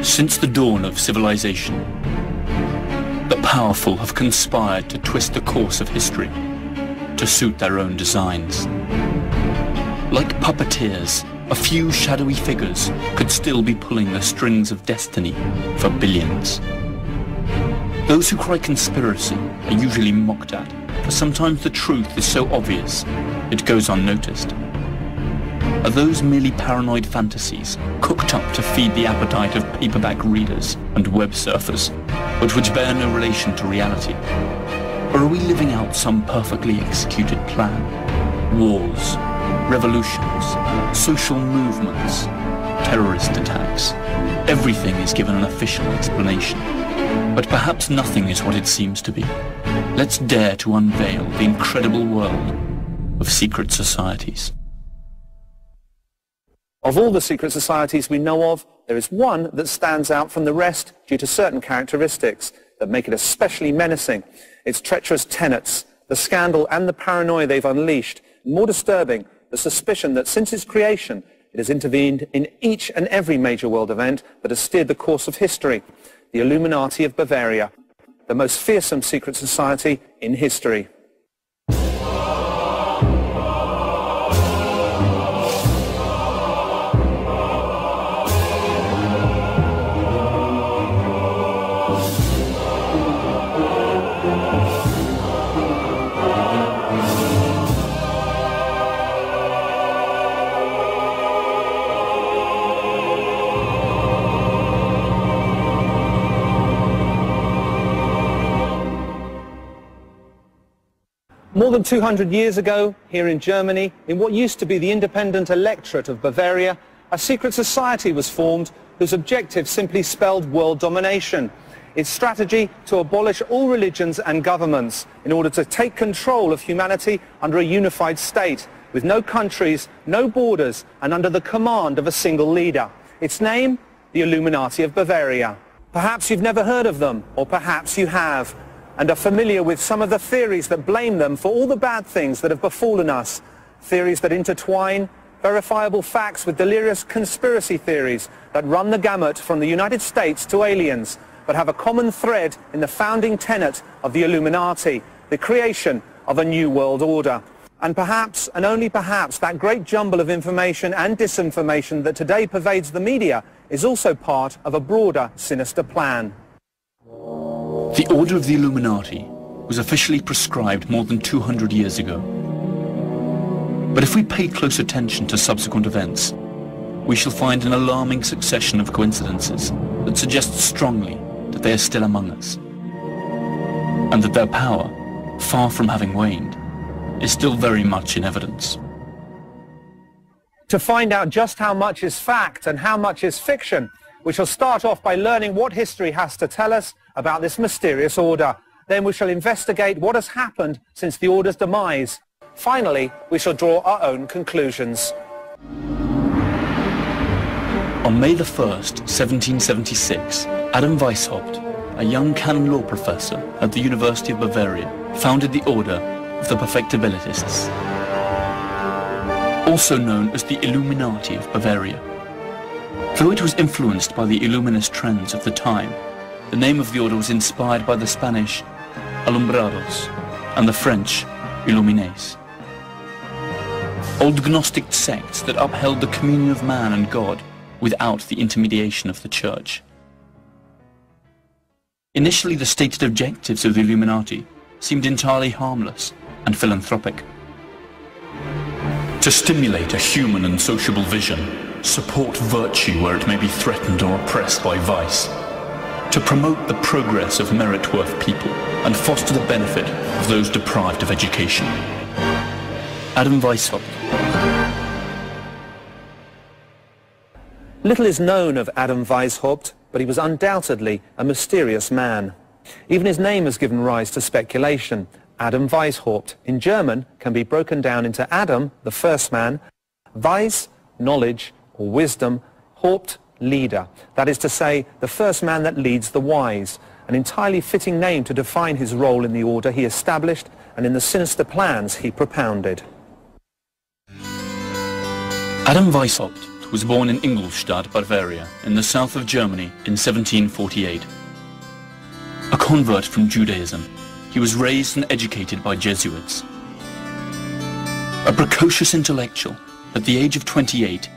Since the dawn of civilization, the powerful have conspired to twist the course of history to suit their own designs. Like puppeteers, a few shadowy figures could still be pulling the strings of destiny for billions. Those who cry conspiracy are usually mocked at, for sometimes the truth is so obvious it goes unnoticed. Are those merely paranoid fantasies cooked up to feed the appetite of paperback readers and web surfers, but which bear no relation to reality? Or are we living out some perfectly executed plan? Wars, revolutions, social movements, terrorist attacks. Everything is given an official explanation. But perhaps nothing is what it seems to be. Let's dare to unveil the incredible world of secret societies. Of all the secret societies we know of, there is one that stands out from the rest due to certain characteristics that make it especially menacing. Its treacherous tenets, the scandal and the paranoia they've unleashed, and more disturbing, the suspicion that since its creation it has intervened in each and every major world event that has steered the course of history. The Illuminati of Bavaria, the most fearsome secret society in history. More than 200 years ago, here in Germany, in what used to be the independent electorate of Bavaria, a secret society was formed whose objective simply spelled world domination. Its strategy to abolish all religions and governments in order to take control of humanity under a unified state, with no countries, no borders, and under the command of a single leader. Its name, the Illuminati of Bavaria. Perhaps you've never heard of them, or perhaps you have, and are familiar with some of the theories that blame them for all the bad things that have befallen us. Theories that intertwine verifiable facts with delirious conspiracy theories that run the gamut from the United States to aliens, but have a common thread in the founding tenet of the Illuminati, the creation of a new world order. And perhaps, and only perhaps, that great jumble of information and disinformation that today pervades the media is also part of a broader, sinister plan. The Order of the Illuminati was officially prescribed more than 200 years ago. But if we pay close attention to subsequent events, we shall find an alarming succession of coincidences that suggest strongly that they are still among us, and that their power, far from having waned, is still very much in evidence. To find out just how much is fact and how much is fiction, we shall start off by learning what history has to tell us about this mysterious order. Then we shall investigate what has happened since the order's demise. Finally, we shall draw our own conclusions. On May the 1st, 1776, Adam Weishaupt, a young canon law professor at the University of Bavaria, founded the Order of the Perfectibilists, also known as the Illuminati of Bavaria. Though it was influenced by the Illuminist trends of the time, the name of the order was inspired by the Spanish Alumbrados and the French Illumines, old Gnostic sects that upheld the communion of man and God without the intermediation of the Church. Initially, the stated objectives of the Illuminati seemed entirely harmless and philanthropic. To stimulate a human and sociable vision, support virtue where it may be threatened or oppressed by vice, to promote the progress of merit-worth people and foster the benefit of those deprived of education. Adam Weishaupt. Little is known of Adam Weishaupt, but he was undoubtedly a mysterious man. Even his name has given rise to speculation. Adam Weishaupt, in German, can be broken down into Adam, the first man, Weis, knowledge or wisdom, Haupt, leader. That is to say, the first man that leads the wise, an entirely fitting name to define his role in the order he established and in the sinister plans he propounded. Adam Weishaupt was born in Ingolstadt, Bavaria, in the south of Germany in 1748. A convert from Judaism, he was raised and educated by Jesuits. A precocious intellectual, at the age of 28,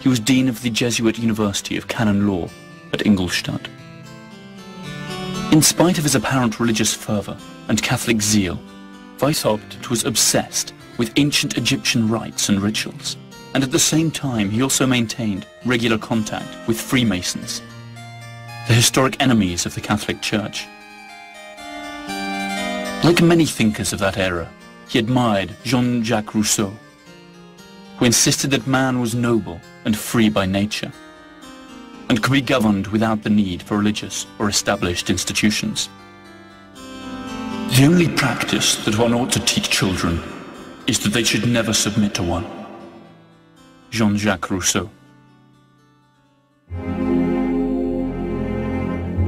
he was dean of the Jesuit University of Canon Law at Ingolstadt. In spite of his apparent religious fervour and Catholic zeal, Weishaupt was obsessed with ancient Egyptian rites and rituals, and at the same time he also maintained regular contact with Freemasons, the historic enemies of the Catholic Church. Like many thinkers of that era, he admired Jean-Jacques Rousseau, who insisted that man was noble and free by nature, and could be governed without the need for religious or established institutions. The only practice that one ought to teach children is that they should never submit to one. Jean-Jacques Rousseau.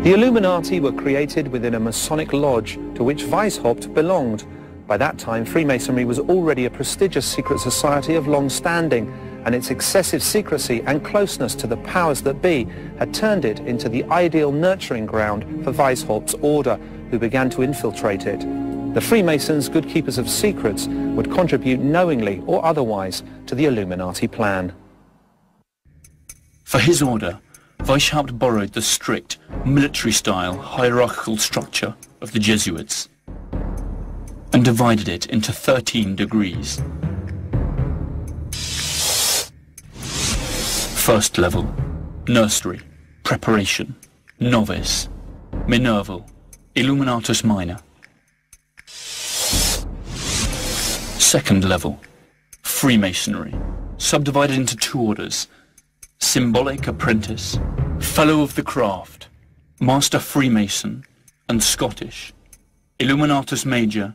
The Illuminati were created within a Masonic lodge to which Weishaupt belonged. By that time, Freemasonry was already a prestigious secret society of long standing, and its excessive secrecy and closeness to the powers that be had turned it into the ideal nurturing ground for Weishaupt's order, who began to infiltrate it. The Freemasons, good keepers of secrets, would contribute knowingly or otherwise to the Illuminati plan. For his order, Weishaupt borrowed the strict, military-style hierarchical structure of the Jesuits and divided it into 13 degrees. First level, nursery, preparation, novice, Minerval, Illuminatus minor. Second level, Freemasonry, subdivided into 2 orders, Symbolic Apprentice, Fellow of the Craft, Master Freemason, and Scottish, Illuminatus Major,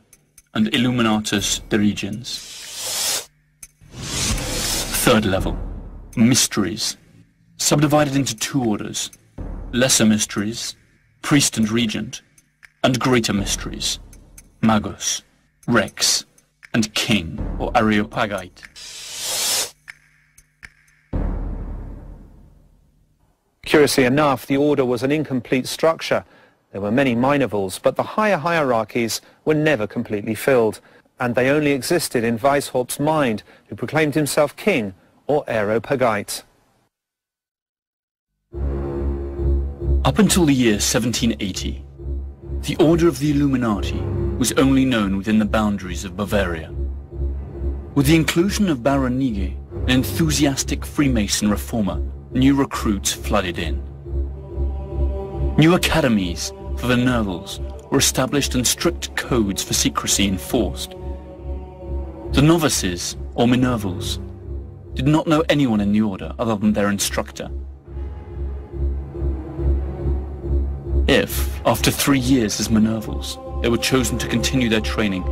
and Illuminatus Dirigens. Third level, Mysteries, subdivided into 2 orders, Lesser Mysteries, Priest and Regent, and Greater Mysteries, Magus, Rex, and King, or Areopagite. Curiously enough, the order was an incomplete structure. There were many minorvals, but the higher hierarchies were never completely filled, and they only existed in Weishaupt's mind, who proclaimed himself king, or Areopagite. Up until the year 1780, the Order of the Illuminati was only known within the boundaries of Bavaria. With the inclusion of Baron Nige, an enthusiastic Freemason reformer, new recruits flooded in. New academies for the Minervals were established and strict codes for secrecy enforced. The novices, or Minervals, did not know anyone in the order other than their instructor. If, after 3 years as Minervals, they were chosen to continue their training,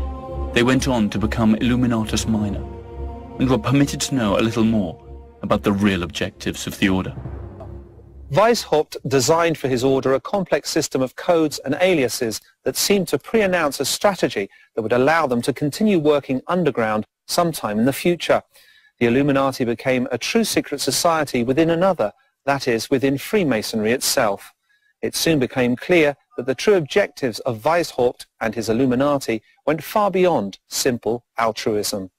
they went on to become Illuminatus Minor, and were permitted to know a little more about the real objectives of the order. Weishaupt designed for his order a complex system of codes and aliases that seemed to pre-announce a strategy that would allow them to continue working underground sometime in the future. The Illuminati became a true secret society within another, that is, within Freemasonry itself. It soon became clear that the true objectives of Weishaupt and his Illuminati went far beyond simple altruism.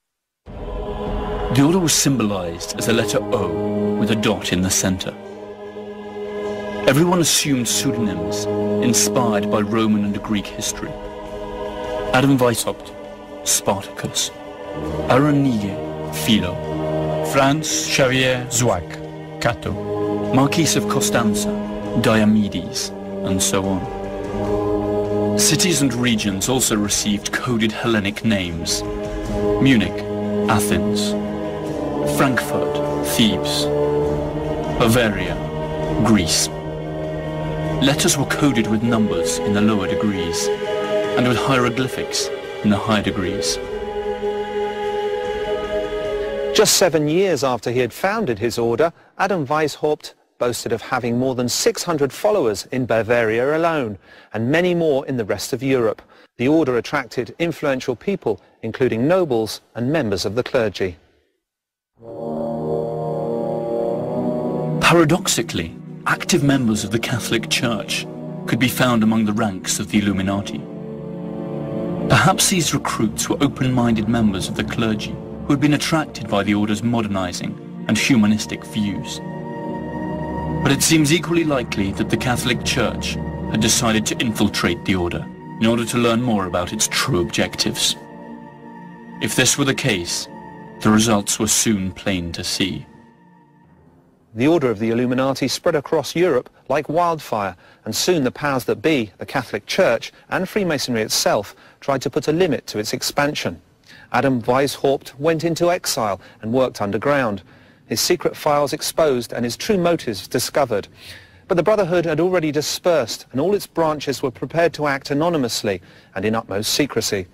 The order was symbolized as a letter O with a dot in the center. Everyone assumed pseudonyms inspired by Roman and Greek history. Adam Weishaupt, Spartacus; Baron Nige, Philo; Franz Xavier Zouac, Cato; Marquis of Costanza, Diomedes, and so on. Cities and regions also received coded Hellenic names: Munich, Athens; Frankfurt, Thebes; Bavaria, Greece. Letters were coded with numbers in the lower degrees, and with hieroglyphics in the higher degrees. Just 7 years after he had founded his order, Adam Weishaupt boasted of having more than 600 followers in Bavaria alone, and many more in the rest of Europe. The order attracted influential people, including nobles and members of the clergy. Paradoxically, active members of the Catholic Church could be found among the ranks of the Illuminati. Perhaps these recruits were open-minded members of the clergy who had been attracted by the order's modernizing and humanistic views. But it seems equally likely that the Catholic Church had decided to infiltrate the order in order to learn more about its true objectives. If this were the case, the results were soon plain to see. The order of the Illuminati spread across Europe like wildfire, and soon the powers that be, the Catholic Church and Freemasonry itself, tried to put a limit to its expansion. Adam Weishaupt went into exile and worked underground. His secret files exposed and his true motives discovered. But the Brotherhood had already dispersed, and all its branches were prepared to act anonymously and in utmost secrecy.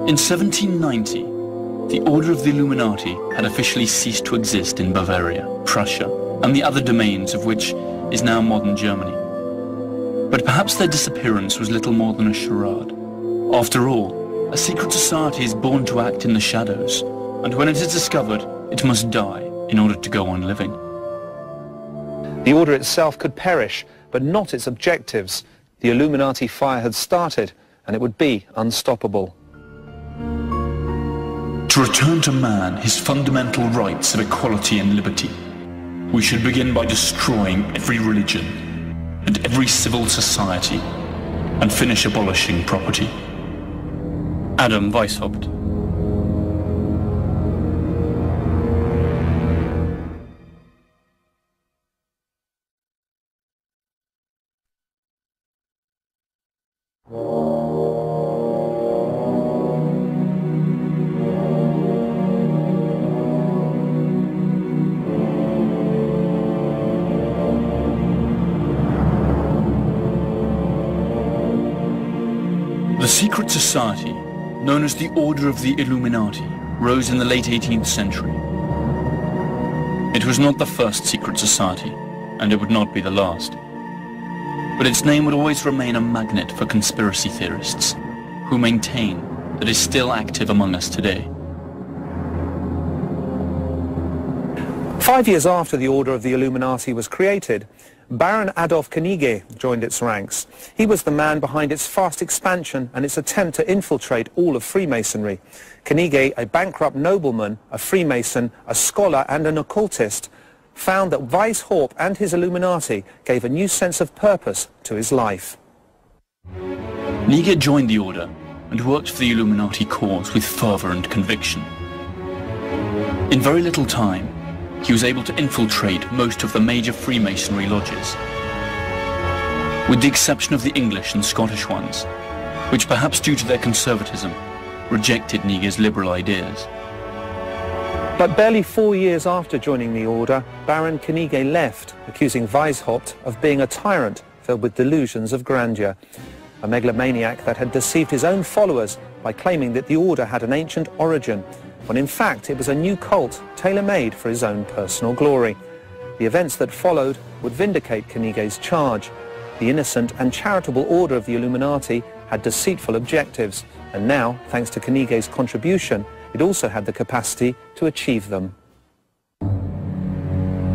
In 1790, the Order of the Illuminati had officially ceased to exist in Bavaria, Prussia, and the other domains of which is now modern Germany. But perhaps their disappearance was little more than a charade. After all, a secret society is born to act in the shadows, and when it is discovered, it must die in order to go on living. The order itself could perish, but not its objectives. The Illuminati fire had started, and it would be unstoppable. To return to man his fundamental rights of equality and liberty, we should begin by destroying every religion and every civil society, and finish abolishing property. Adam Weishaupt. The secret society, known as the Order of the Illuminati, rose in the late 18th century. It was not the first secret society, and it would not be the last. But its name would always remain a magnet for conspiracy theorists, who maintain that it is still active among us today. 5 years after the Order of the Illuminati was created, Baron Adolf Knigge joined its ranks. He was the man behind its fast expansion and its attempt to infiltrate all of Freemasonry. Knigge, a bankrupt nobleman, a Freemason, a scholar and an occultist, found that Weishaupt and his Illuminati gave a new sense of purpose to his life. Knigge joined the order and worked for the Illuminati cause with fervor and conviction. In very little time, he was able to infiltrate most of the major Freemasonry lodges, with the exception of the English and Scottish ones, which perhaps due to their conservatism, rejected Knigge's liberal ideas. But barely 4 years after joining the order, Baron Knigge left, accusing Weishaupt of being a tyrant filled with delusions of grandeur, a megalomaniac that had deceived his own followers by claiming that the order had an ancient origin, when in fact it was a new cult tailor-made for his own personal glory. The events that followed would vindicate Knigge's charge. The innocent and charitable order of the Illuminati had deceitful objectives, and now, thanks to Knigge's contribution, it also had the capacity to achieve them.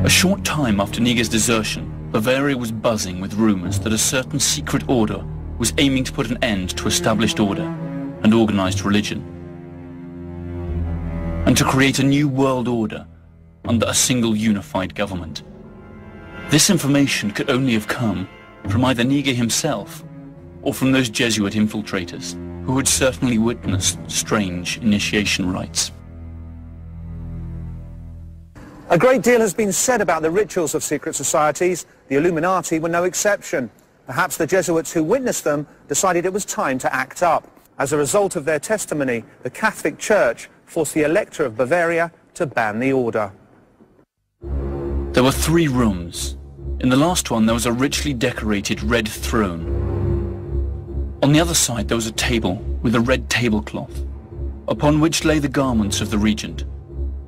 A short time after Knigge's desertion, Bavaria was buzzing with rumors that a certain secret order was aiming to put an end to established order and organized religion, and to create a new world order under a single unified government. This information could only have come from either Knigge himself or from those Jesuit infiltrators who had certainly witnessed strange initiation rites. A great deal has been said about the rituals of secret societies. The Illuminati were no exception. Perhaps the Jesuits who witnessed them decided it was time to act up. As a result of their testimony, the Catholic Church forced the Elector of Bavaria to ban the order. There were 3 rooms. In the last one there was a richly decorated red throne. On the other side there was a table with a red tablecloth, upon which lay the garments of the regent,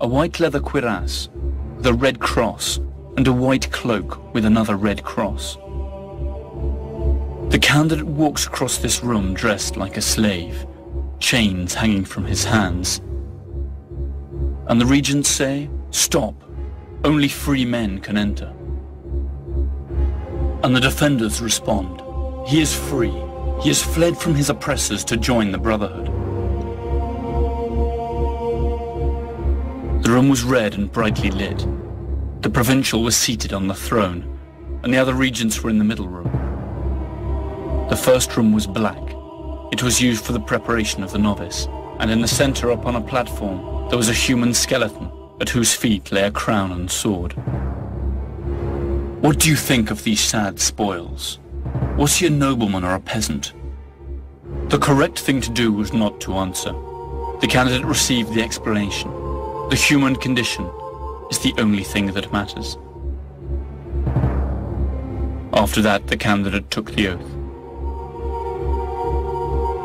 a white leather cuirass with a red cross and a white cloak with another red cross. The candidate walks across this room dressed like a slave, chains hanging from his hands. And the regents say "Stop! Only free men can enter." And the defenders respond, "He is free. He has fled from his oppressors to join the Brotherhood." The room was red and brightly lit. The provincial was seated on the throne, and the other regents were in the middle room. The first room was black. It was used for the preparation of the novice, and in the center upon a platform there was a human skeleton at whose feet lay a crown and sword. "What do you think of these sad spoils? Was he a nobleman or a peasant?" The correct thing to do was not to answer. The candidate received the explanation. The human condition is the only thing that matters. After that, the candidate took the oath.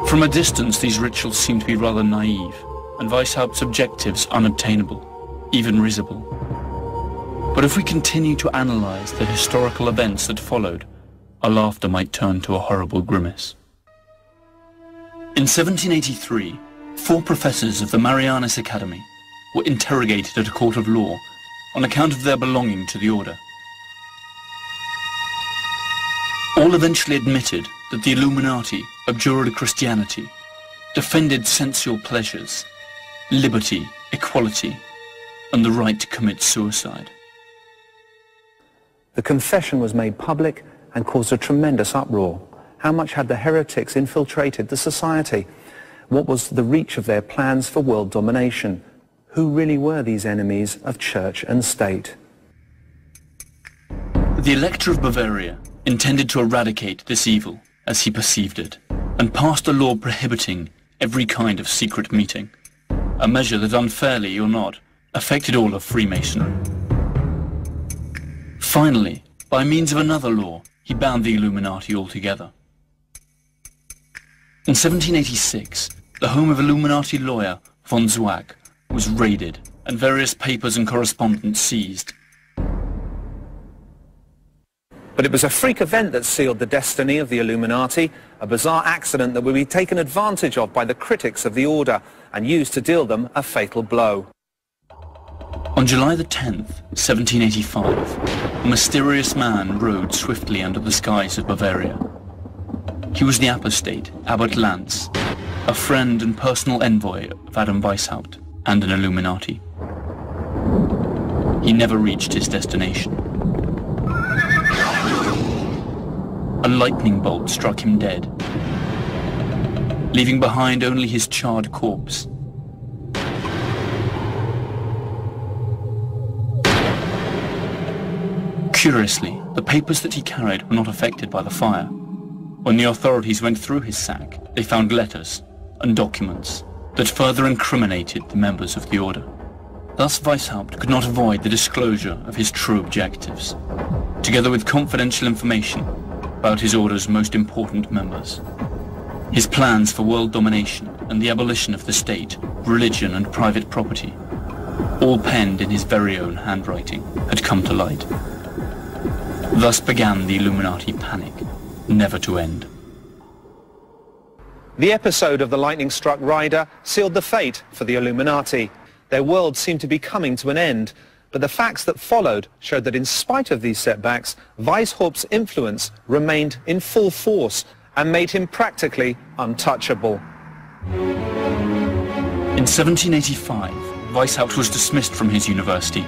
From a distance, these rituals seemed to be rather naive, and Weishaupt's objectives unobtainable, even risible. But if we continue to analyze the historical events that followed, our laughter might turn to a horrible grimace. In 1783, 4 professors of the Marianus Academy were interrogated at a court of law on account of their belonging to the order. All eventually admitted that the Illuminati abjured Christianity, defended sensual pleasures, liberty, equality, and the right to commit suicide. The confession was made public and caused a tremendous uproar. How much had the heretics infiltrated the society? What was the reach of their plans for world domination? Who really were these enemies of church and state? The Elector of Bavaria intended to eradicate this evil as he perceived it, and passed a law prohibiting every kind of secret meeting, a measure that, unfairly or not, affected all of Freemasonry. Finally, by means of another law, he banned the Illuminati altogether. In 1786, the home of Illuminati lawyer von Zwack was raided and various papers and correspondence seized. But it was a freak event that sealed the destiny of the Illuminati, a bizarre accident that would be taken advantage of by the critics of the order and used to deal them a fatal blow. On July the 10th, 1785, a mysterious man rode swiftly under the skies of Bavaria. He was the apostate, Abbot Lanz, a friend and personal envoy of Adam Weishaupt, and an Illuminati. He never reached his destination. A lightning bolt struck him dead, leaving behind only his charred corpse. Curiously, the papers that he carried were not affected by the fire. When the authorities went through his sack, they found letters and documents that further incriminated the members of the order. Thus Weishaupt could not avoid the disclosure of his true objectives, together with confidential information about his order's most important members. His plans for world domination and the abolition of the state, religion and private property, all penned in his very own handwriting, had come to light. Thus began the Illuminati panic, never to end. The episode of the lightning-struck rider sealed the fate for the Illuminati. Their world seemed to be coming to an end, but the facts that followed showed that in spite of these setbacks, Weishaupt's influence remained in full force and made him practically untouchable. In 1785, Weishaupt was dismissed from his university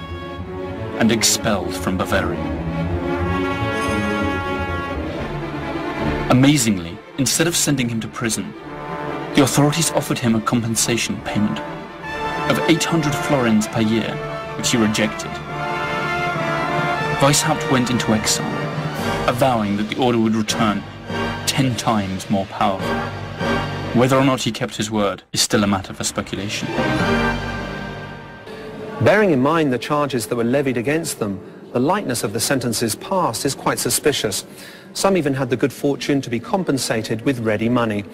and expelled from Bavaria. Amazingly, instead of sending him to prison, the authorities offered him a compensation payment of 800 florins per year, which he rejected. Weishaupt went into exile, avowing that the order would return 10 times more powerful. Whether or not he kept his word is still a matter for speculation. Bearing in mind the charges that were levied against them, the lightness of the sentences passed is quite suspicious. Some even had the good fortune to be compensated with ready money.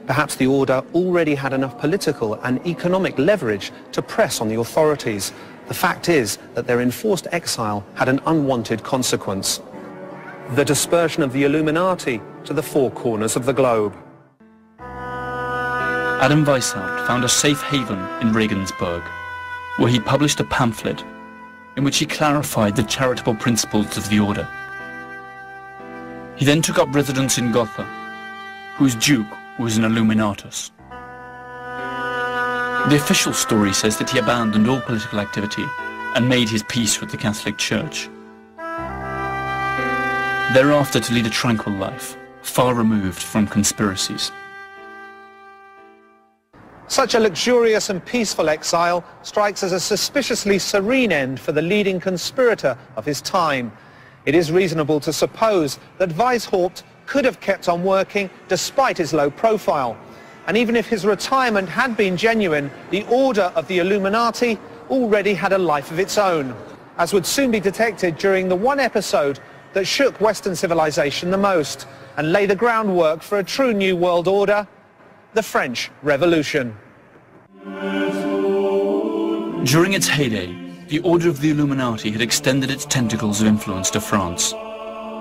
Perhaps the order already had enough political and economic leverage to press on the authorities. The fact is that their enforced exile had an unwanted consequence: the dispersion of the Illuminati to the 4 corners of the globe. Adam Weishaupt found a safe haven in Regensburg, where he published a pamphlet in which he clarified the charitable principles of the order. He then took up residence in Gotha, whose duke was an Illuminatus. The official story says that he abandoned all political activity and made his peace with the Catholic Church. Thereafter to lead a tranquil life, far removed from conspiracies. Such a luxurious and peaceful exile strikes as a suspiciously serene end for the leading conspirator of his time. It is reasonable to suppose that Weishaupt could have kept on working despite his low profile. And even if his retirement had been genuine, the order of the Illuminati already had a life of its own, as would soon be detected during the one episode that shook Western civilization the most and lay the groundwork for a true new world order: the French Revolution. During its heyday, the Order of the Illuminati had extended its tentacles of influence to France.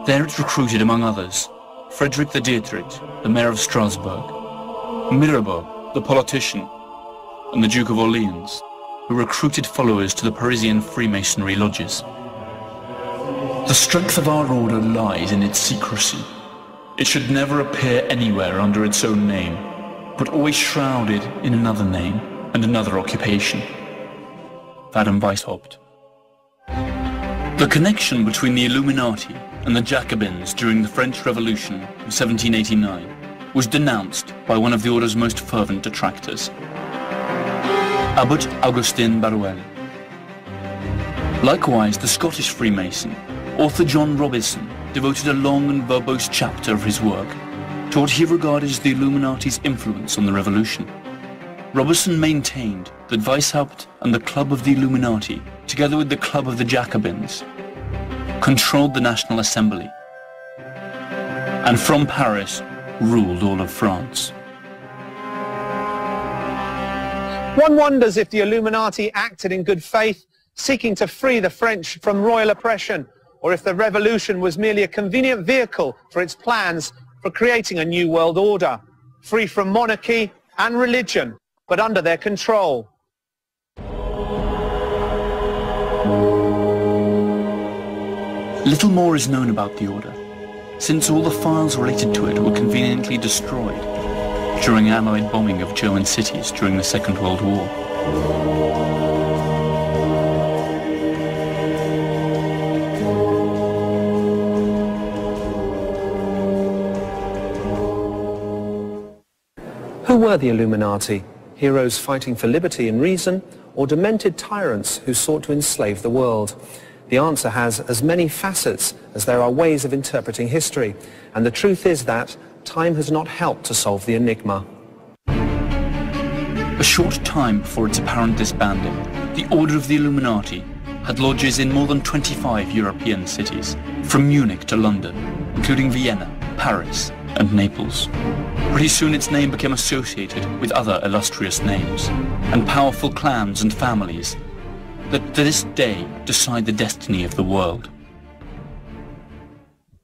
There it recruited, among others, Frederick the Dietrich, the mayor of Strasbourg, Mirabeau, the politician, and the Duke of Orleans, who recruited followers to the Parisian Freemasonry lodges. The strength of our order lies in its secrecy. It should never appear anywhere under its own name, but always shrouded in another name and another occupation. Adam Weishaupt. The connection between the Illuminati and the Jacobins during the French Revolution of 1789 was denounced by one of the order's most fervent detractors, Abbot Augustin Barruel. Likewise, the Scottish Freemason, author John Robison, devoted a long and verbose chapter of his work to what he regarded as the Illuminati's influence on the revolution. Robison maintained that Weishaupt and the Club of the Illuminati, together with the Club of the Jacobins, controlled the National Assembly, and from Paris ruled all of France. One wonders if the Illuminati acted in good faith, seeking to free the French from royal oppression, or if the revolution was merely a convenient vehicle for its plans for creating a new world order, free from monarchy and religion, but under their control. Little more is known about the order, since all the files related to it were conveniently destroyed during Allied bombing of German cities during the Second World War. Who were the Illuminati? Heroes fighting for liberty and reason, or demented tyrants who sought to enslave the world? The answer has as many facets as there are ways of interpreting history, and the truth is that time has not helped to solve the enigma. A short time before its apparent disbanding, the Order of the Illuminati had lodges in more than 25 European cities, from Munich to London, including Vienna, Paris, and Naples. Pretty soon its name became associated with other illustrious names, and powerful clans and families that to this day decide the destiny of the world.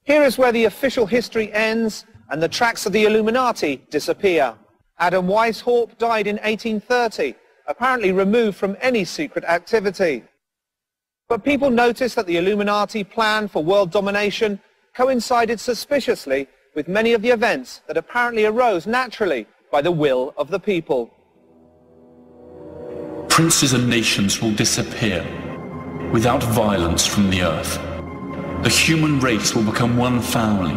Here is where the official history ends and the tracks of the Illuminati disappear. Adam Weishaupt died in 1830, apparently removed from any secret activity. But people noticed that the Illuminati plan for world domination coincided suspiciously with many of the events that apparently arose naturally by the will of the people. Princes and nations will disappear without violence from the earth. The human race will become one family,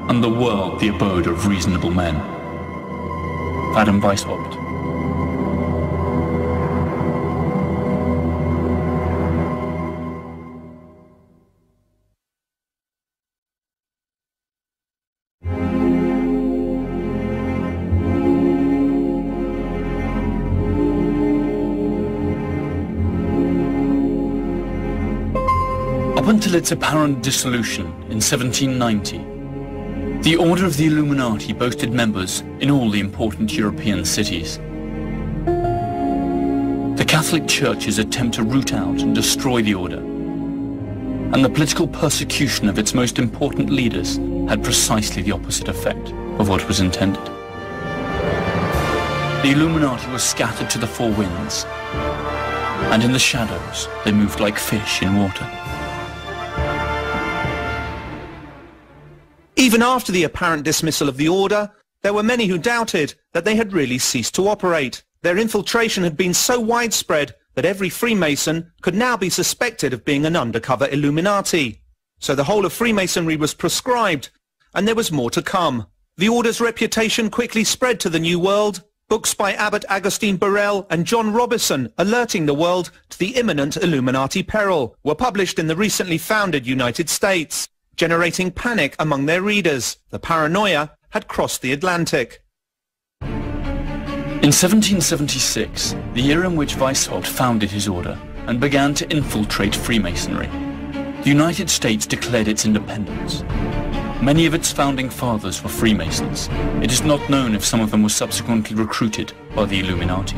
and the world the abode of reasonable men. Adam Weishaupt. Up until its apparent dissolution in 1790, the Order of the Illuminati boasted members in all the important European cities. The Catholic Church's attempt to root out and destroy the Order, and the political persecution of its most important leaders had precisely the opposite effect of what was intended. The Illuminati was scattered to the four winds, and in the shadows they moved like fish in water. Even after the apparent dismissal of the order, there were many who doubted that they had really ceased to operate. Their infiltration had been so widespread that every Freemason could now be suspected of being an undercover Illuminati. So the whole of Freemasonry was proscribed, and there was more to come. The order's reputation quickly spread to the New World. Books by Abbot Augustine Birrell and John Robison alerting the world to the imminent Illuminati peril were published in the recently founded United States, generating panic among their readers. The paranoia had crossed the Atlantic. In 1776, the year in which Weishaupt founded his order and began to infiltrate Freemasonry, the United States declared its independence. Many of its founding fathers were Freemasons. It is not known if some of them were subsequently recruited by the Illuminati.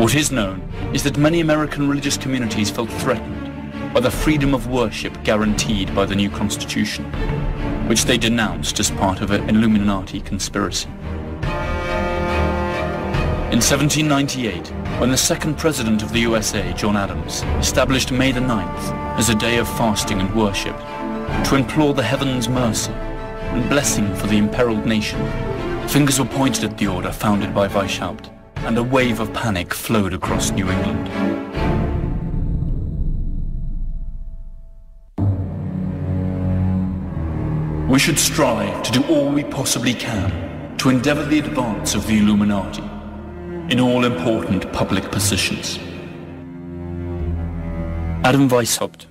What is known is that many American religious communities felt threatened by the freedom of worship guaranteed by the new Constitution, which they denounced as part of an Illuminati conspiracy. In 1798, when the second president of the USA, John Adams, established May the 9th as a day of fasting and worship to implore the heavens' mercy and blessing for the imperiled nation, fingers were pointed at the order founded by Weishaupt, and a wave of panic flowed across New England. We should strive to do all we possibly can to endeavor the advance of the Illuminati in all important public positions. Adam Weishaupt.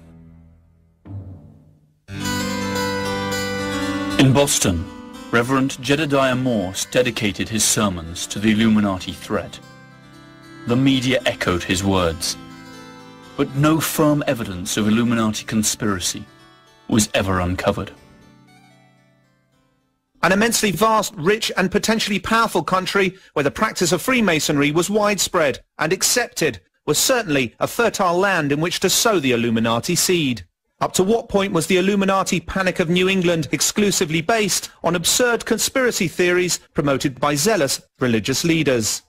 In Boston, Reverend Jedediah Morse dedicated his sermons to the Illuminati threat. The media echoed his words, but no firm evidence of Illuminati conspiracy was ever uncovered. An immensely vast, rich and potentially powerful country where the practice of Freemasonry was widespread and accepted was certainly a fertile land in which to sow the Illuminati seed. Up to what point was the Illuminati panic of New England exclusively based on absurd conspiracy theories promoted by zealous religious leaders?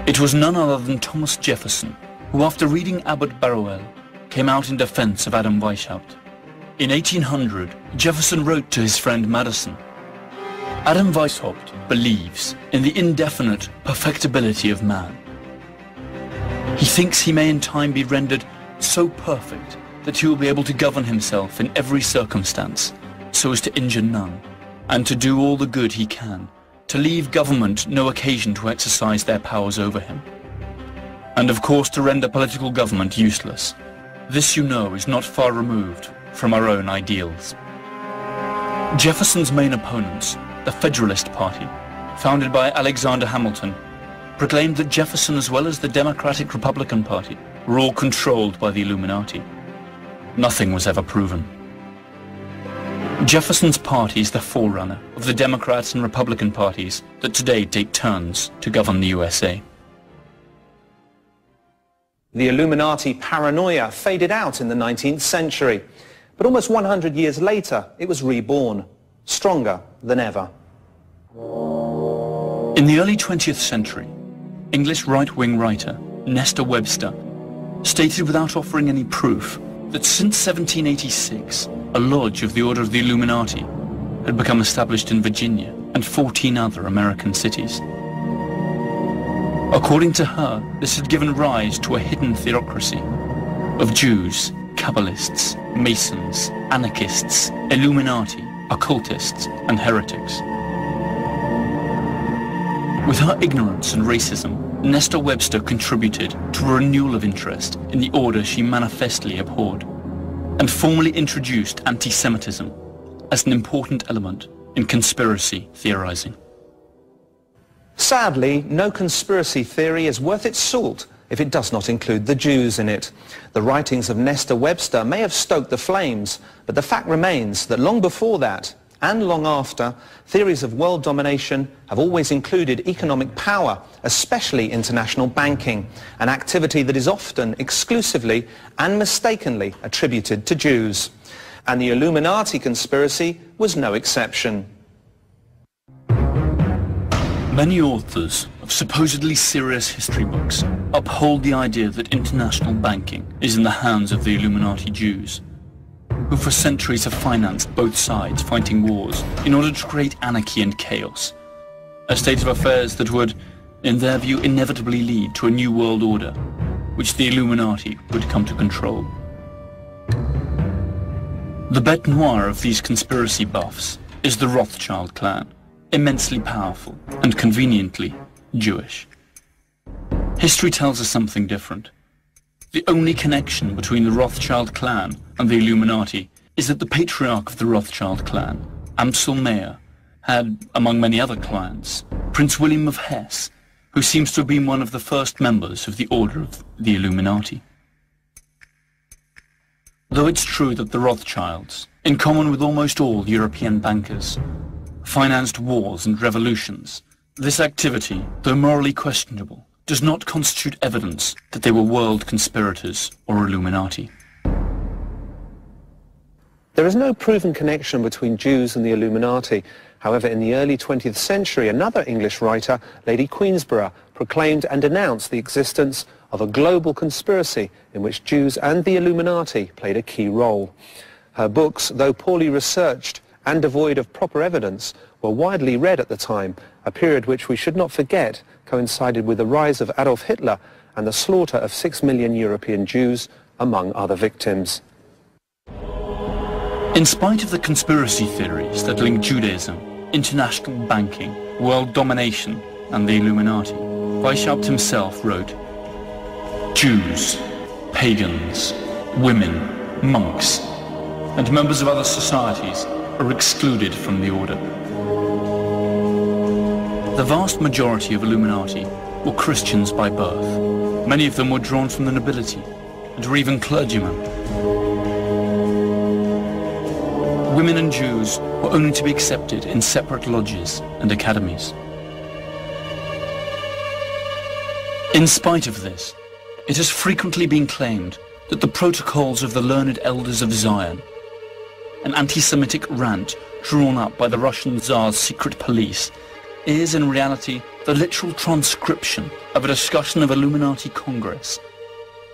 It was none other than Thomas Jefferson who, after reading Abbot Barrowell, came out in defense of Adam Weishaupt. In 1800, Jefferson wrote to his friend Madison, "Adam Weishaupt believes in the indefinite perfectibility of man. He thinks he may in time be rendered so perfect that he will be able to govern himself in every circumstance, so as to injure none, and to do all the good he can, to leave government no occasion to exercise their powers over him, and of course to render political government useless. This, you know, is not far removed from our own ideals." Jefferson's main opponents, the Federalist Party, founded by Alexander Hamilton, proclaimed that Jefferson as well as the Democratic Republican Party were all controlled by the Illuminati. Nothing was ever proven. Jefferson's party is the forerunner of the Democrats and Republican parties that today take turns to govern the USA. The Illuminati paranoia faded out in the 19th century, but almost 100 years later it was reborn, stronger than ever. In the early 20th century, English right-wing writer Nestor Webster stated without offering any proof that since 1786 a lodge of the Order of the Illuminati had become established in Virginia and 14 other American cities. According to her, this had given rise to a hidden theocracy of Jews, Kabbalists, Masons, anarchists, Illuminati, occultists, and heretics. With her ignorance and racism, Nestor Webster contributed to a renewal of interest in the order she manifestly abhorred, and formally introduced anti-Semitism as an important element in conspiracy theorizing. Sadly, no conspiracy theory is worth its salt if it does not include the Jews in it. The writings of Nestor Webster may have stoked the flames, but the fact remains that long before that, and long after, theories of world domination have always included economic power, especially international banking, an activity that is often exclusively and mistakenly attributed to Jews. And the Illuminati conspiracy was no exception. Many authors of of supposedly serious history books uphold the idea that international banking is in the hands of the Illuminati Jews, who for centuries have financed both sides fighting wars in order to create anarchy and chaos, a state of affairs that would, in their view, inevitably lead to a new world order, which the Illuminati would come to control. The bête noire of these conspiracy buffs is the Rothschild clan, immensely powerful and conveniently Jewish. History tells us something different. The only connection between the Rothschild clan and the Illuminati is that the patriarch of the Rothschild clan, Amsel Meyer, had, among many other clients, Prince William of Hesse, who seems to have been one of the first members of the Order of the Illuminati. Though it's true that the Rothschilds, in common with almost all European bankers, financed wars and revolutions, this activity, though morally questionable, does not constitute evidence that they were world conspirators or Illuminati. There is no proven connection between Jews and the Illuminati. However, in the early 20th century, another English writer, Lady Queensborough, proclaimed and denounced the existence of a global conspiracy in which Jews and the Illuminati played a key role. Her books, though poorly researched and devoid of proper evidence, were widely read at the time, a period which we should not forget coincided with the rise of Adolf Hitler and the slaughter of 6 million European Jews, among other victims. In spite of the conspiracy theories that link Judaism, international banking, world domination, and the Illuminati, Weishaupt himself wrote, "Jews, pagans, women, monks, and members of other societies are excluded from the order." The vast majority of Illuminati were Christians by birth. Many of them were drawn from the nobility, and were even clergymen. Women and Jews were only to be accepted in separate lodges and academies. In spite of this, it has frequently been claimed that the protocols of the learned elders of Zion, an anti-Semitic rant drawn up by the Russian Tsar's secret police, is in reality the literal transcription of a discussion of Illuminati Congress,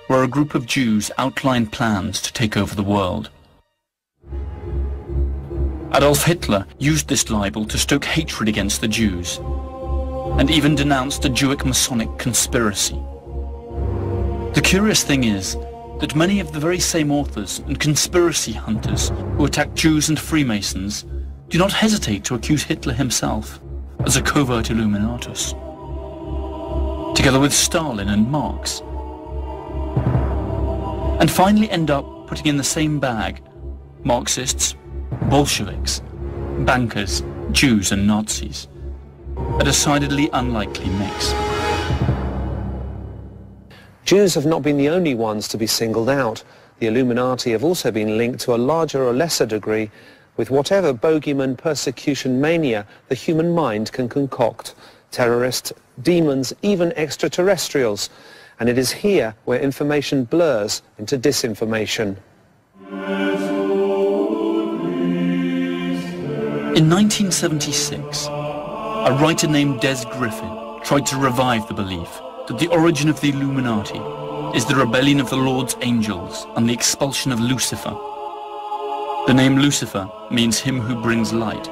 where a group of Jews outlined plans to take over the world. Adolf Hitler used this libel to stoke hatred against the Jews, and even denounced a Jewish Masonic conspiracy. The curious thing is that many of the very same authors and conspiracy hunters who attacked Jews and Freemasons do not hesitate to accuse Hitler himself as a covert Illuminatus, together with Stalin and Marx, and finally end up putting in the same bag Marxists, Bolsheviks, bankers, Jews and Nazis, a decidedly unlikely mix. Jews have not been the only ones to be singled out. The Illuminati have also been linked to a larger or lesser degree with whatever bogeyman persecution mania the human mind can concoct. Terrorists, demons, even extraterrestrials. And it is here where information blurs into disinformation. In 1976, a writer named Des Griffin tried to revive the belief that the origin of the Illuminati is the rebellion of the Lord's angels and the expulsion of Lucifer. The name Lucifer means him who brings light,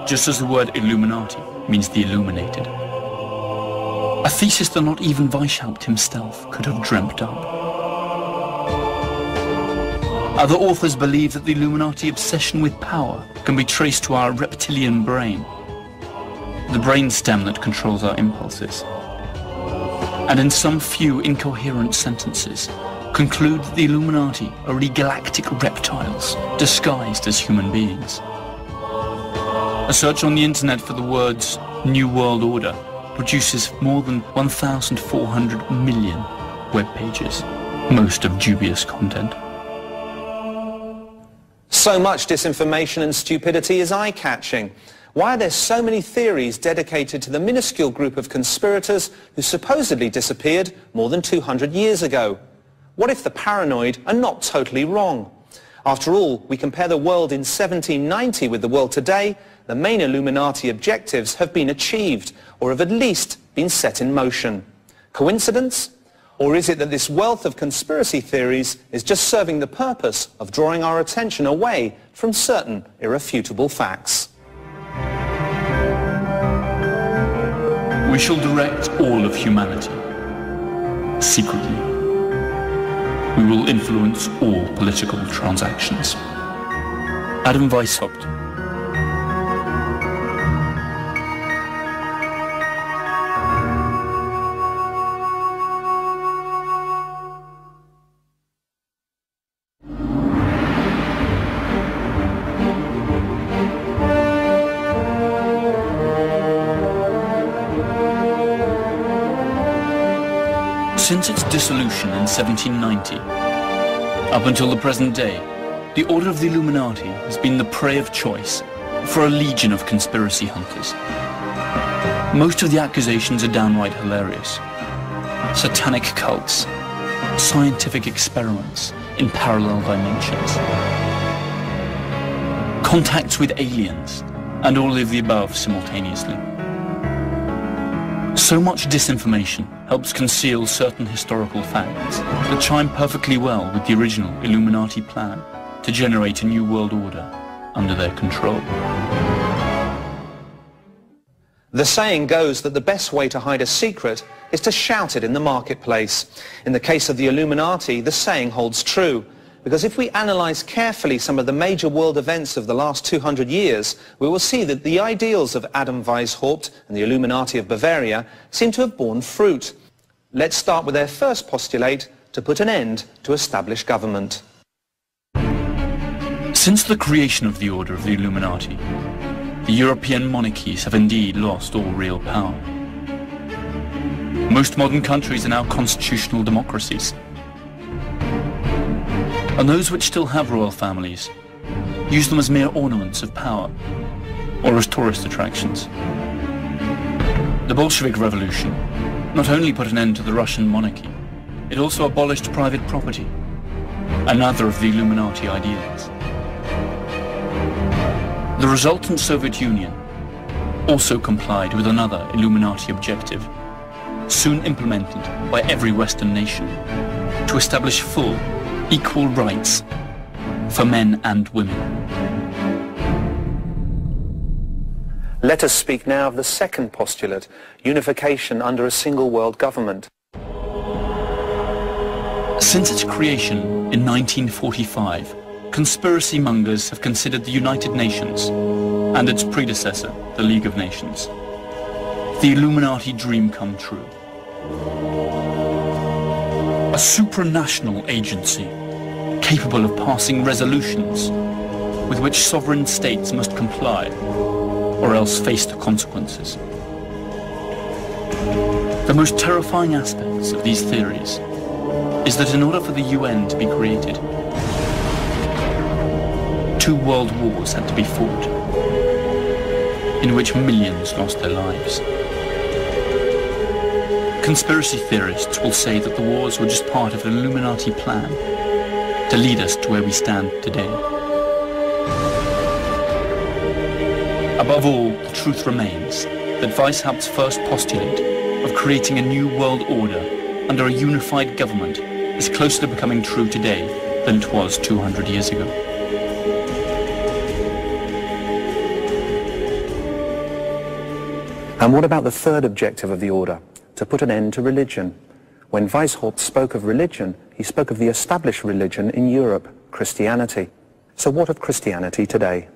just as the word Illuminati means the illuminated. A thesis that not even Weishaupt himself could have dreamt up. Other authors believe that the Illuminati obsession with power can be traced to our reptilian brain, the brainstem that controls our impulses, and in some few incoherent sentences conclude that the Illuminati are really galactic reptiles disguised as human beings. A search on the internet for the words New World Order produces more than 1,400 million web pages, most of dubious content. So much disinformation and stupidity is eye-catching. Why are there so many theories dedicated to the minuscule group of conspirators who supposedly disappeared more than 200 years ago? What if the paranoid are not totally wrong? After all, we compare the world in 1790 with the world today, the main Illuminati objectives have been achieved, or have at least been set in motion. Coincidence? Or is it that this wealth of conspiracy theories is just serving the purpose of drawing our attention away from certain irrefutable facts? We shall direct all of humanity, secretly. We will influence all political transactions. Adam Weishaupt. Since its dissolution in 1790, up until the present day, the Order of the Illuminati has been the prey of choice for a legion of conspiracy hunters. Most of the accusations are downright hilarious. Satanic cults, scientific experiments in parallel dimensions, contacts with aliens, and all of the above simultaneously. So much disinformation helps conceal certain historical facts that chime perfectly well with the original Illuminati plan to generate a new world order under their control. The saying goes that the best way to hide a secret is to shout it in the marketplace. In the case of the Illuminati, the saying holds true, because if we analyze carefully some of the major world events of the last 200 years, we will see that the ideals of Adam Weishaupt and the Illuminati of Bavaria seem to have borne fruit. Let's start with their first postulate to put an end to established government. Since the creation of the Order of the Illuminati, the European monarchies have indeed lost all real power. Most modern countries are now constitutional democracies. And those which still have royal families use them as mere ornaments of power or as tourist attractions. The Bolshevik Revolution not only put an end to the Russian monarchy, it also abolished private property, another of the Illuminati ideals. The resultant Soviet Union also complied with another Illuminati objective, soon implemented by every Western nation, to establish full, equal rights for men and women. Let us speak now of the second postulate, unification under a single world government. Since its creation in 1945, conspiracy mongers have considered the United Nations and its predecessor, the League of Nations, the Illuminati dream come true. A supranational agency capable of passing resolutions with which sovereign states must comply or else face the consequences. The most terrifying aspects of these theories is that in order for the UN to be created, 2 world wars had to be fought, in which millions lost their lives. Conspiracy theorists will say that the wars were just part of an Illuminati plan to lead us to where we stand today. Above all, the truth remains that Weishaupt's first postulate of creating a new world order under a unified government is closer to becoming true today than it was 200 years ago. And what about the third objective of the order? To put an end to religion. When Weishaupt spoke of religion, he spoke of the established religion in Europe, Christianity. So what of Christianity today?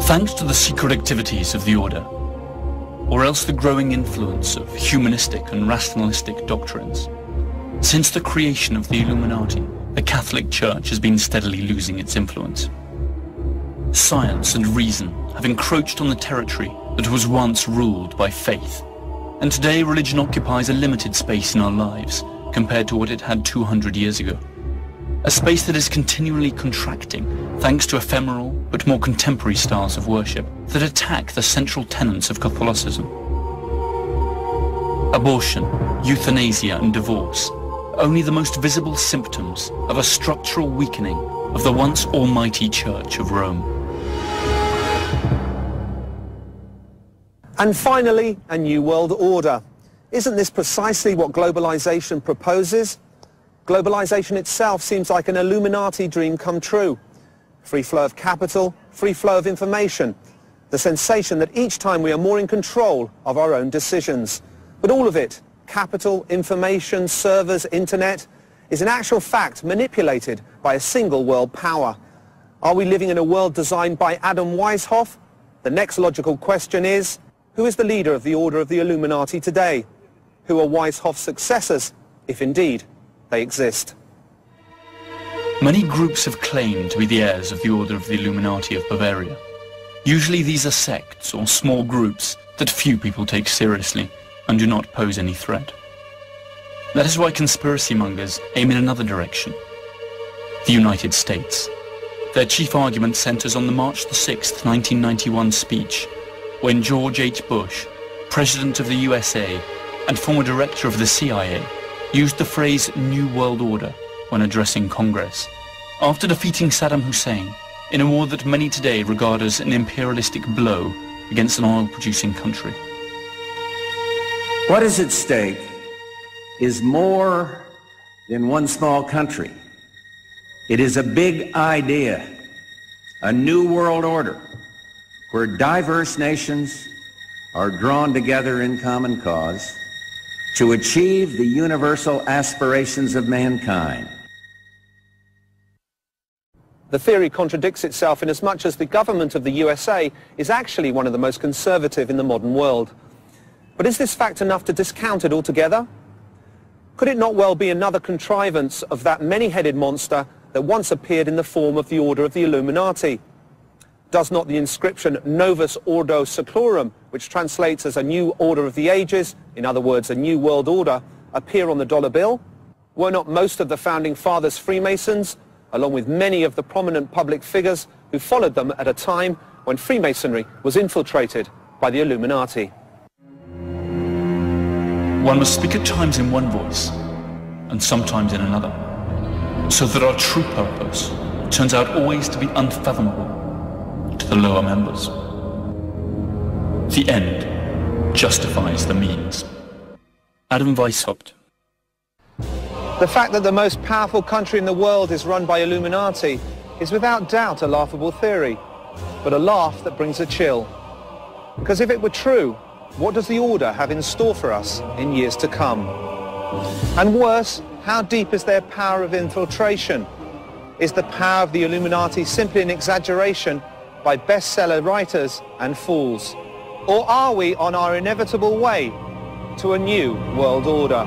Thanks to the secret activities of the order, or else the growing influence of humanistic and rationalistic doctrines, since the creation of the Illuminati, the Catholic Church has been steadily losing its influence. Science and reason have encroached on the territory that was once ruled by faith, and today religion occupies a limited space in our lives compared to what it had 200 years ago. A space that is continually contracting thanks to ephemeral but more contemporary styles of worship that attack the central tenets of Catholicism. Abortion, euthanasia and divorce, only the most visible symptoms of a structural weakening of the once almighty Church of Rome. And finally, a new world order. Isn't this precisely what globalization proposes? Globalization itself seems like an Illuminati dream come true. Free flow of capital, free flow of information. The sensation that each time we are more in control of our own decisions. But all of it, capital, information, servers, internet, is in actual fact manipulated by a single world power. Are we living in a world designed by Adam Weishaupt? The next logical question is, who is the leader of the Order of the Illuminati today? Who are Weishaupt's successors, if indeed they exist? Many groups have claimed to be the heirs of the Order of the Illuminati of Bavaria. Usually these are sects or small groups that few people take seriously and do not pose any threat. That is why conspiracy mongers aim in another direction. The United States. Their chief argument centers on the March 6, 1991 speech, when George H. Bush, President of the USA and former director of the CIA, used the phrase New World Order when addressing Congress, after defeating Saddam Hussein in a war that many today regard as an imperialistic blow against an oil-producing country. What is at stake is more than one small country. It is a big idea, a new world order, where diverse nations are drawn together in common cause to achieve the universal aspirations of mankind. The theory contradicts itself in as much as the government of the USA is actually one of the most conservative in the modern world. But is this fact enough to discount it altogether? Could it not well be another contrivance of that many-headed monster that once appeared in the form of the Order of the Illuminati? Does not the inscription Novus Ordo Seclorum, which translates as a new order of the ages, in other words, a new world order, appear on the dollar bill? Were not most of the founding fathers Freemasons, along with many of the prominent public figures who followed them at a time when Freemasonry was infiltrated by the Illuminati? One must speak at times in one voice, and sometimes in another, so that our true purpose turns out always to be unfathomable to the lower members. The end justifies the means. Adam Weishaupt. The fact that the most powerful country in the world is run by Illuminati is without doubt a laughable theory, but a laugh that brings a chill. Because if it were true, what does the Order have in store for us in years to come? And worse, how deep is their power of infiltration? Is the power of the Illuminati simply an exaggeration by bestseller writers and fools? Or are we on our inevitable way to a new world order?